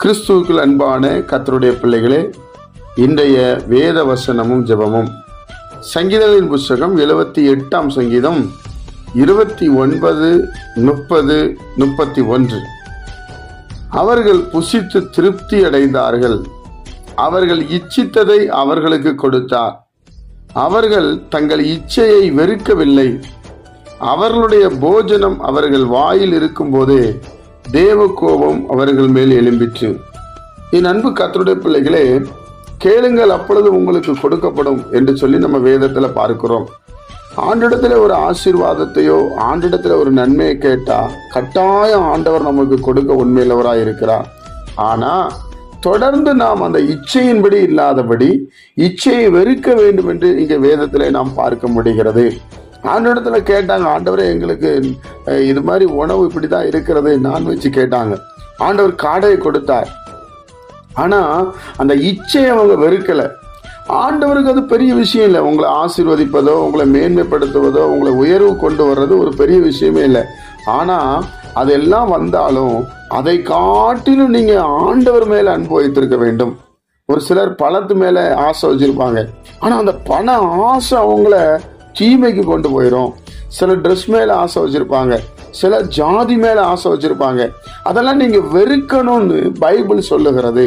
கிறிஸ்துவுக்குள் அன்பான கர்த்தருடைய பிள்ளைகளே, இன்றைய வேத வசனமும் ஜெபமும் சங்கீதங்களின் புஸ்தகம் 78ஆம் சங்கீதம் 29, 30, 31. அவர்கள் புசித்து திருப்தி அடைந்தார்கள், அவர்கள் இச்சித்ததை அவர்களுக்கு கொடுத்தார், அவர்கள் தங்கள் இச்சையை வெறுக்கவில்லை, அவர்களுடைய போஜனம் அவர்கள் வாயில் இருக்கும்போதே தேவ கோபம் அவர்கள் மேல் எழும்பிற்று. என் அன்பு கர்த்தருடைய பிள்ளைகளே, கேளுங்கள் அப்பொழுது உங்களுக்கு கொடுக்கப்படும் என்று சொல்லி நம்ம வேதத்துல பார்க்கிறோம். ஆண்டிடத்துல ஒரு ஆசீர்வாதத்தையோ ஆண்டிடத்துல ஒரு நன்மையை கேட்டா கட்டாயம் ஆண்டவர் நமக்கு கொடுக்க உண்மையுள்ளவராய் இருக்கிறார். ஆனா தொடர்ந்து நாம் அந்த இச்சையின்படி இல்லாதபடி இச்சையை வெறுக்க வேண்டும் என்று இங்க வேதத்திலே நாம் பார்க்க முடிகிறது. ஆண்டவரிடத்துல கேட்டாங்க, ஆண்டவரே எங்களுக்கு இது மாதிரி உணவு இப்படிதான் இருக்கிறது, நான்வெஜ் கேட்டாங்க. ஆண்டவர் காடையை கொடுத்தார். ஆனா அந்த இச்சையை அவங்க வெறுக்கல. ஆண்டவருக்கு அது பெரிய விஷயம் இல்லை. உங்களை ஆசீர்வதிப்பதோ உங்களை மேன்மைப்படுத்துவதோ உங்களை உயர்வு கொண்டு வர்றது ஒரு பெரிய விஷயமே இல்லை. ஆனா அதெல்லாம் வந்தாலும் அதை காட்டிலும் நீங்க ஆண்டவர் மேல அன்பு வைத்திருக்க வேண்டும். ஒரு சிலர் பணத்து மேல ஆசை வச்சிருப்பாங்க. ஆனா அந்த பண ஆசை அவங்கள தீமைக்கு கொண்டு போயிடும். சில ட்ரெஸ் மேல ஆசை வச்சிருப்பாங்க, சில ஜாதி மேல ஆசை வச்சிருப்பாங்க. அதெல்லாம் நீங்க வெறுக்கணும்னு பைபிள் சொல்லுகிறது,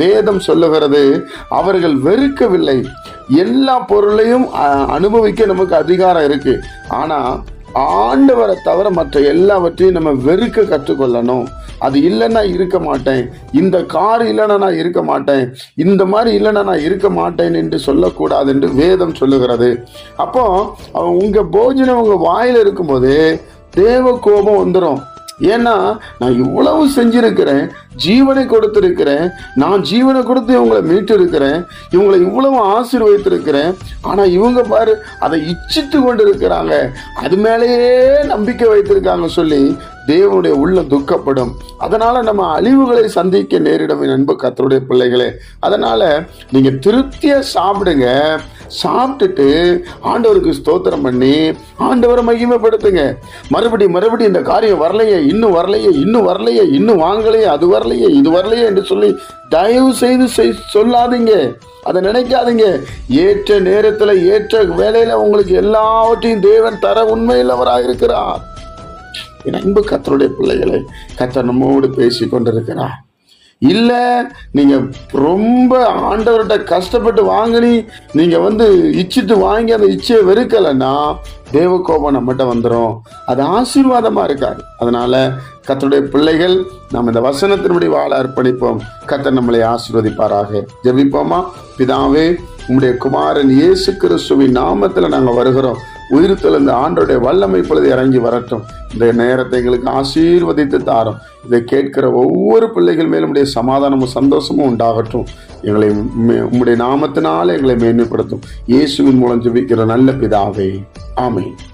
வேதம் சொல்லுகிறது. அவர்கள் வெறுக்கவில்லை. எல்லா பொருளையும் அனுபவிக்க நமக்கு அதிகாரம் இருக்கு. ஆனா ஆண்டவரை தவிர மற்ற எல்லாவற்றையும் நம்ம வெறுக்க கற்றுக்கொள்ளணும். அது இல்லைன்னா இருக்க மாட்டேன், இந்த கார் இல்லைன்னா நான் இருக்க மாட்டேன், இந்த மாதிரி இல்லைன்னா நான் இருக்க மாட்டேன் என்று சொல்லக்கூடாது என்று வேதம் சொல்லுகிறது. அப்போ உங்க போஜனம் உங்க வாயில இருக்கும்போது தேவ கோபம் வந்துடும். ஏன்னா நான் இவ்வளவு செஞ்சிருக்கிறேன், ஜீவனை கொடுத்திருக்கிறேன், நான் ஜீவனை கொடுத்து இவங்களை மீட்டு இருக்கிறேன், இவங்களை இவ்வளவு ஆசீர்வதித்திருக்கிறேன். ஆனா இவங்க பாரு அதை இச்சித்து கொண்டு இருக்கிறாங்க, அது மேலேயே நம்பிக்கை வைத்திருக்காங்க சொல்லி தேவனுடைய உள்ள துக்கப்படும். அதனால நம்ம அழிவுகளை சந்திக்க நேரிடும். அன்பு கர்த்தருடைய பிள்ளைகளே, அதனால நீங்க திருப்தியா சாப்பிடுங்க. சாப்பிட்டுட்டு ஆண்டவருக்கு ஸ்தோத்திரம் பண்ணி ஆண்டவரை மகிமைப்படுத்துங்க. மறுபடி இந்த காரியம் வரலையே, இன்னும் வரலையே, இன்னும் வரலையே, இன்னும் வாங்கலையே, அது வரலையே, இது வரலையே என்று சொல்லி தயவு செய்து சொல்லாதீங்க. அதை நினைக்காதீங்க. ஏற்ற நேரத்துல ஏற்ற வேலையில உங்களுக்கு எல்லாவற்றையும் தேவன் தர உண்மையுள்ளவராக இருக்கிறார். என் அன்பு கர்த்தருடைய பிள்ளைகளை, கர்த்தர் நம்மோடு பேசி கொண்டிருக்கிறார். இல்ல நீங்க ரொம்ப ஆண்டவர்கிட்ட கஷ்டப்பட்டு வாங்கினி நீங்க இச்சிட்டு வாங்கி அந்த இச்சையை வெறுக்கலைன்னா தேவ கோபம் நம்மகிட்ட வந்துடும். அது ஆசீர்வாதமா இருக்காது. அதனால கர்த்தருடைய பிள்ளைகள் நாம் இந்த வசனத்தின்படி வாழ அர்ப்பணிப்போம். கர்த்தர் நம்மளை ஆசீர்வதிப்பாராக. ஜெபிப்போமா? பிதாவே, உம்முடைய குமாரன் இயேசு கிறிஸ்துவின் நாமத்துல நாங்க வருகிறோம். உயிர்த்தெழுந்த ஆண்டோடைய வல்லமை இப்பொழுது இறங்கி வரட்டும். இந்த நேரத்தை எங்களுக்கு ஆசீர்வதித்து தாரும். இதை கேட்கிற ஒவ்வொரு பிள்ளைகள் மேலும் உடைய சமாதானமும் சந்தோஷமும் உண்டாகட்டும். எங்களை உம்முடைய நாமத்தினால எங்களை மேன்மைப்படுத்தும். இயேசுவின் மூலம் ஜெபிக்கிற நல்ல பிதாவே, ஆமென்.